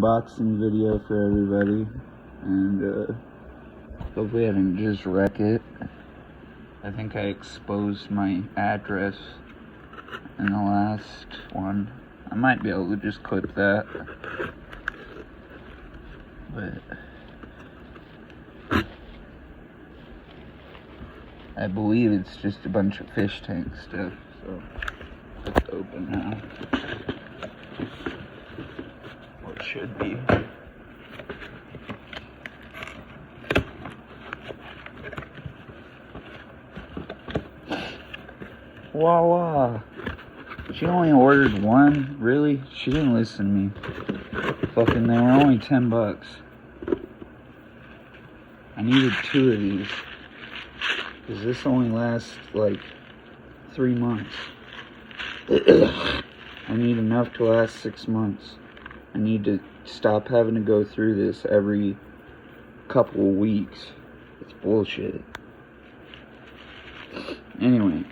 unboxing video for everybody, and hopefully I didn't just wreck it. I think I exposed my address in the last one. I might be able to just clip that, but I believe it's just a bunch of fish tank stuff, so it's open now. Or it should be. Voila! She only ordered one? Really? She didn't listen to me. Fucking, they were only $10. I needed 2 of these. Because this only lasts like 3 months. I need enough to last 6 months. I need to stop having to go through this every couple of weeks. It's bullshit. Anyway,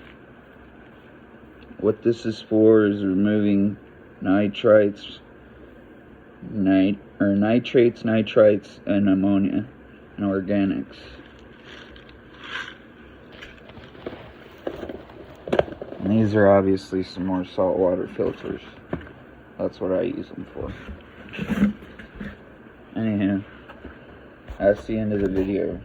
what this is for is removing nitrates, nitrites, and ammonia, and organics. And these are obviously some more saltwater filters. That's what I use them for. Anyhow, that's the end of the video.